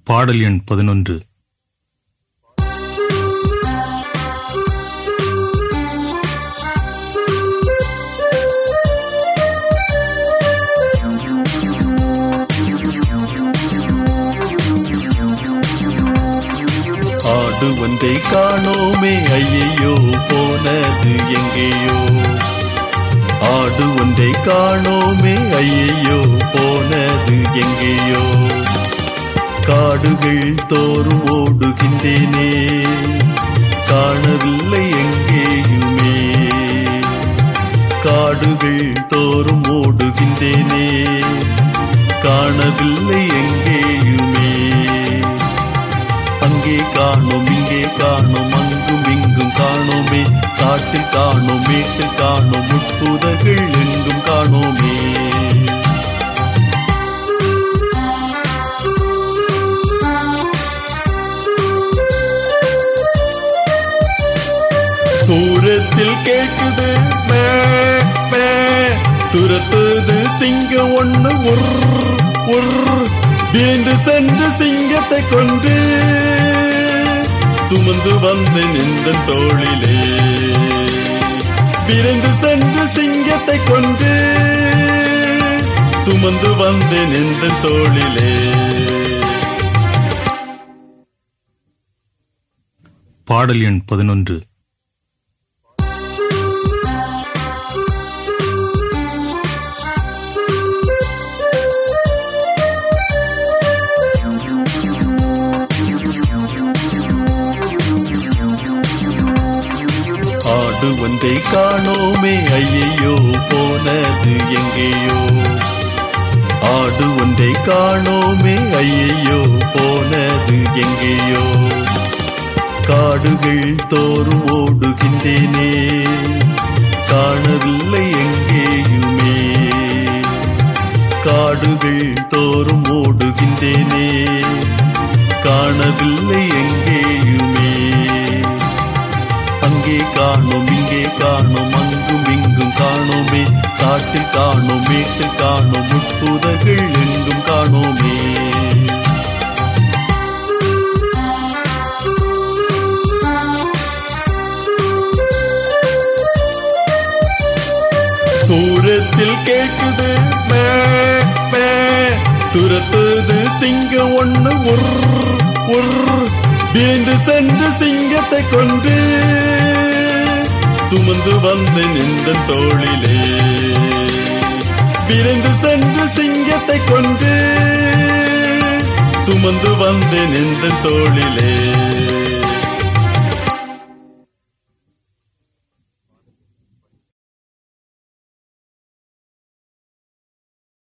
பாடல் எண் 11. ஆடு ஒன்றை காணோமே, ஐயையோ போனது எங்கேயோ. ஆடு ஒன்றை காணோமே, ஐயையோ போனது எங்கேயோ. காடுகள் தோறும் ஓடுகின்றேனே, காணவில்லை எங்கேயுமே. காடுகள் தோறும் ஓடுகின்றேனே, காணவில்லை எங்கேயுமே. அங்கே காணோம், இங்கே காணோம், அங்கும் இங்கும் காணோமே. காட்டில் காணோம், வீட்டில் காணோம், முட்புதர்கள் எங்கும் காணோமே. தூரத்தில் கேட்குது மே மே, துரத்துது சிங்கம் ஒண்ணு உர் உர். விரைந்து சென்று சிங்கத்தை கொண்டு சுமந்து வந்தேன் இந்த தோளிலே. விரைந்து சென்று சிங்கத்தை கொண்டு சுமந்து வந்தேன் இந்த தோளிலே. பாடல் எண் 11. ஆடு ஒன்றை காணோமே, ஐயையோ போனது எங்கேயோ. ஆடு ஒன்றை காணோமே, ஐயையோ போனது எங்கேயோ. காடுகள் தோறும் ஓடுகின்றேனே, காணவில்லை எங்கேயுமே. காடுகள் தோறும் ஓடுகின்றேனே, காணவில்லை எங்கேயுமே. அங்கே காணோம், இங்கே காணோம், அங்கும் இங்கும் காணோமே. காட்டில் காணோம், வீட்டில் காணோம், முட்புதர்கள் எங்கும் காணோமே. தூரத்தில் கேட்குது மே மே, துரத்துது சிங்கம் ஒண்ணு உர் உர். விரைந்து சென்று சிங்கத்தை கொண்டு சுமந்து வந்தேன் இந்த தோளிலே. விரைந்து சென்று சிங்கத்தை கொண்டு சுமந்து வந்தேன் இந்த தோளிலே.